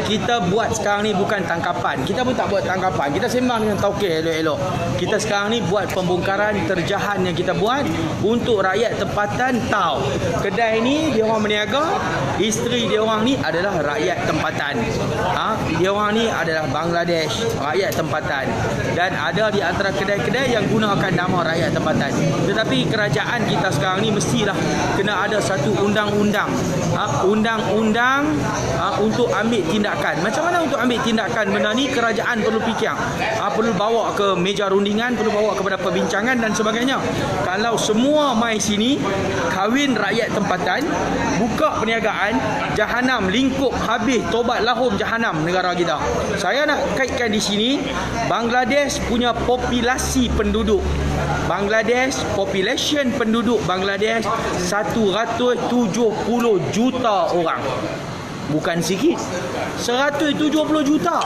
kita buat sekarang ni bukan tangkapan. Kita pun tak buat tangkapan. Kita sembang dengan taukil elok-elok. Kita sekarang ni buat pembongkaran terjahan yang kita buat untuk rakyat tempatan tahu. Kedai ni dia orang berniaga, isteri dia orang ni adalah rakyat tempatan. Dia orang ni adalah Bangladesh, rakyat tempatan. Dan ada di antara kedai-kedai yang gunakan nama rakyat tempatan. Tetapi kerajaan kita sekarang ni mestilah kena ada satu undang-undang. Undang-undang untuk ambil tindakan. Macam mana untuk ambil tindakan benda ni? Kerajaan perlu fikir, perlu bawa ke meja rundingan, perlu bawa kepada perbincangan dan sebagainya. Kalau semua mai sini, kahwin rakyat tempatan, buka perniagaan, jahanam lingkup habis, tobat lahum jahanam negara kita. Saya nak kaitkan di sini, Bangladesh punya populasi penduduk. Bangladesh, population penduduk Bangladesh 170 juta orang. Bukan sikit. 170 juta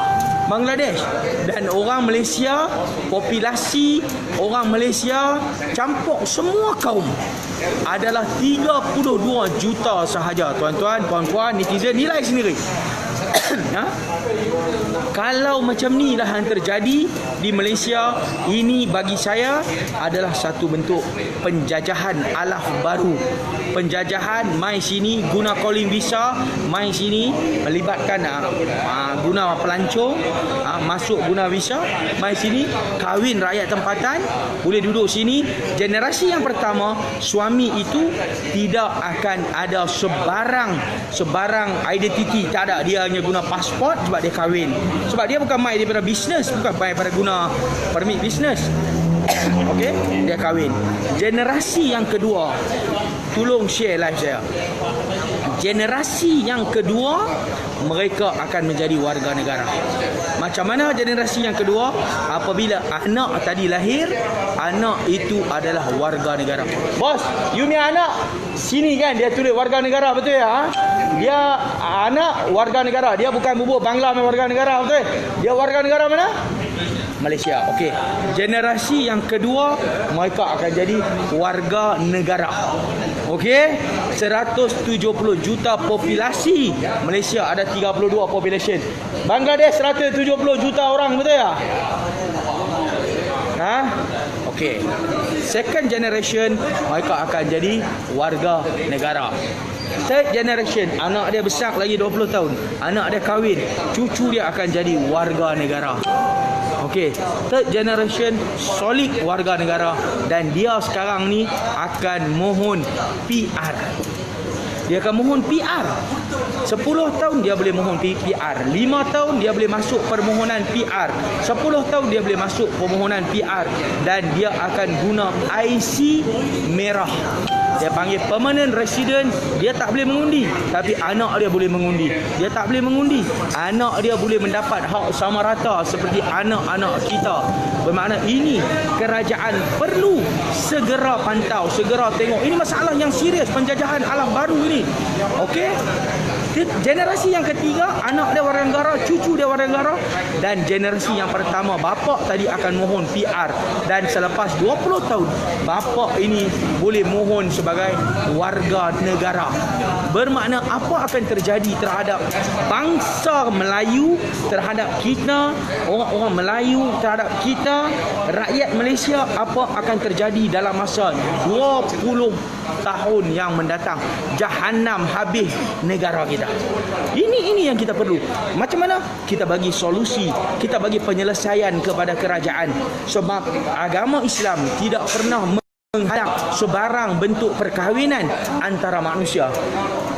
Bangladesh. Dan orang Malaysia, populasi orang Malaysia campur semua kaum adalah 32 juta sahaja. Tuan-tuan, puan-puan, netizen, nilai sendiri. Kalau macam ni lah yang terjadi di Malaysia, ini bagi saya adalah satu bentuk penjajahan alaf baru. Penjajahan, mai sini guna calling visa, mai sini melibatkan guna pelancong, masuk guna visa, mai sini kahwin rakyat tempatan, boleh duduk sini. Generasi yang pertama, suami itu tidak akan ada sebarang identiti, tak ada. Dia hanya guna pasport sebab dia kahwin. Sebab dia bukan mai daripada bisnes, bukan mai daripada guna permit bisnes. Okey, dia kahwin. Generasi yang kedua, tolong share live saya. Generasi yang kedua, mereka akan menjadi warga negara. Macam mana generasi yang kedua? Apabila anak tadi lahir, anak itu adalah warga negara. Bos, you ni anak sini kan dia tulis warga negara, betul ya? Dia anak warga negara. Dia bukan bubuk Bangla warga negara, betul? Dia warga negara mana? Malaysia. Okey. Generasi yang kedua, mereka akan jadi warga negara. Okey. 170 juta populasi. Malaysia ada 32 population. Bangladesh 170 juta orang, betul ya? Okey. Second generation, mereka akan jadi warga negara. Third generation, anak dia besar lagi 20 tahun, anak dia kahwin, cucu dia akan jadi warga negara. Okey, third generation solid warga negara, dan dia sekarang ni akan mohon PR. Dia akan mohon PR. 10 tahun dia boleh mohon PR. 5 tahun dia boleh masuk permohonan PR. 10 tahun dia boleh masuk permohonan PR. Dan dia akan guna IC merah. Dia panggil permanent resident. Dia tak boleh mengundi, tapi anak dia boleh mengundi. Dia tak boleh mengundi, anak dia boleh mendapat hak sama rata seperti anak-anak kita. Bermakna ini kerajaan perlu segera pantau, segera tengok. Ini masalah yang serius, penjajahan alam baru ini. Okey. Generasi yang ketiga, anak dia warga negara, cucu dia warga negara. Dan generasi yang pertama, bapa tadi akan mohon PR. Dan selepas 20 tahun, bapa ini boleh mohon sebagai warga negara. Bermakna apa akan terjadi terhadap bangsa Melayu, terhadap kita, orang-orang Melayu, terhadap kita, rakyat Malaysia, apa akan terjadi dalam masa 20 tahun yang mendatang. Jahanam habis negara kita. Ini yang kita perlu. Macam mana kita bagi solusi, kita bagi penyelesaian kepada kerajaan. Sebab agama Islam tidak pernah menghalang sebarang bentuk perkahwinan antara manusia.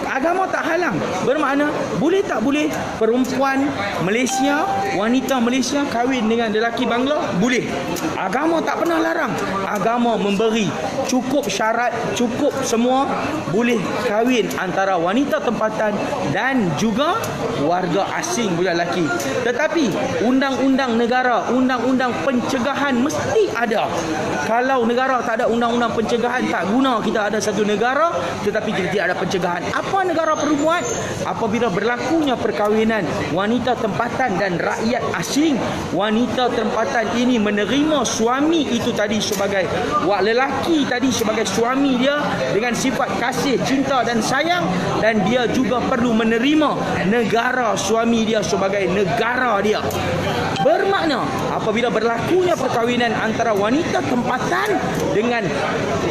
Agama tak halang. Bermakna boleh tak boleh perempuan Malaysia, wanita Malaysia kahwin dengan lelaki Bangla? Boleh. Agama tak pernah larang. Agama memberi cukup syarat, cukup semua, boleh kahwin antara wanita tempatan dan juga warga asing pula lelaki. Tetapi undang-undang negara, undang-undang pencegahan mesti ada. Kalau negara tak ada undang-undang pencegahan, tak guna kita ada satu negara tetapi kita tidak ada pencegahan. Apa semua negara perlu buat apabila berlakunya perkahwinan wanita tempatan dan rakyat asing. Wanita tempatan ini menerima suami itu tadi sebagai lelaki tadi sebagai suami dia dengan sifat kasih, cinta dan sayang, dan dia juga perlu menerima negara suami dia sebagai negara dia. Bermakna apabila berlakunya perkahwinan antara wanita tempatan dengan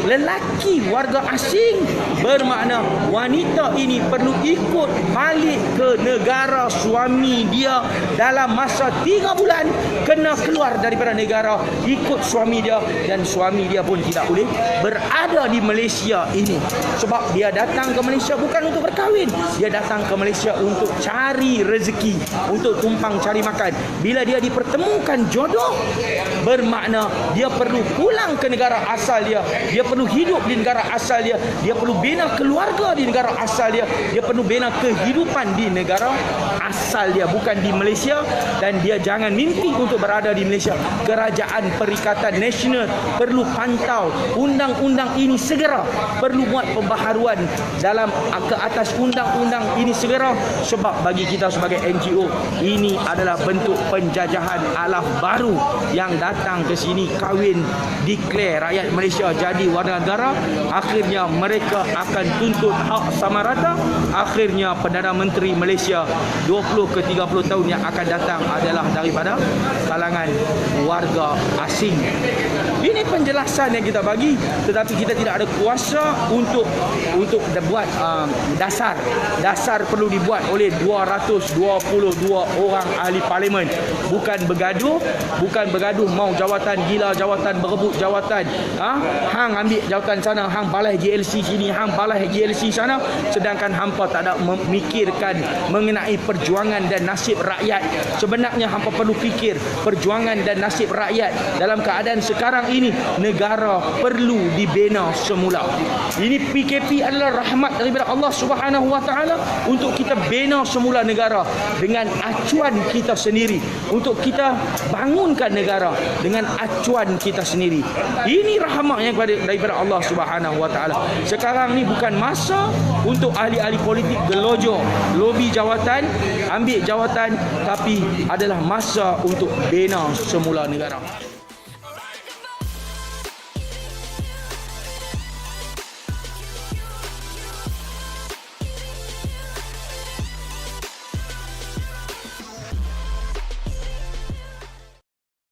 lelaki warga asing, bermakna wanita ini perlu ikut balik ke negara suami dia dalam masa 3 bulan, kena keluar daripada negara, ikut suami dia, dan suami dia pun tidak boleh berada di Malaysia ini. Sebab dia datang ke Malaysia bukan untuk berkahwin, dia datang ke Malaysia untuk cari rezeki, untuk tumpang cari makan. Bila dia dipertemukan jodoh, bermakna dia perlu pulang ke negara asal dia, dia perlu hidup di negara asal dia, dia perlu bina keluarga di negara asal dia, dia perlu bina kehidupan di negara asal dia, bukan di Malaysia. Dan dia jangan mimpi untuk berada di Malaysia. Kerajaan Perikatan Nasional perlu pantau undang-undang ini segera, perlu buat pembaharuan dalam ke atas undang-undang ini segera. Sebab bagi kita sebagai NGO, ini adalah bentuk penjajahan alaf baru yang datang ke sini, kahwin, declare rakyat Malaysia jadi warga negara. Akhirnya mereka akan tuntut hak sama rata. Akhirnya Perdana Menteri Malaysia 20 ke 30 tahun yang akan datang adalah daripada kalangan warga asing. Ini penjelasan yang kita bagi, tetapi kita tidak ada kuasa untuk buat dasar perlu dibuat oleh 222 orang ahli parlimen. Bukan bergaduh mau jawatan, gila jawatan, berebut jawatan. Hang ambil jawatan sana, hang balai GLC sini, hang balai GLC sana, sedangkan hampa tak ada memikirkan mengenai perjuangan dan nasib rakyat. Sebenarnya hampa perlu fikir perjuangan dan nasib rakyat. Dalam keadaan sekarang ini, negara perlu dibina semula. Ini PKP adalah rahmat daripada Allah Subhanahu Wa Taala untuk kita bina semula negara dengan acuan kita sendiri, untuk kita bangunkan negara dengan acuan kita sendiri. Ini rahmat yang daripada Allah Subhanahu Wa Taala. Sekarang ni bukan masa untuk ahli-ahli politik gelojoh, lobi jawatan, ambil jawatan, tapi adalah masa untuk bina semula negara.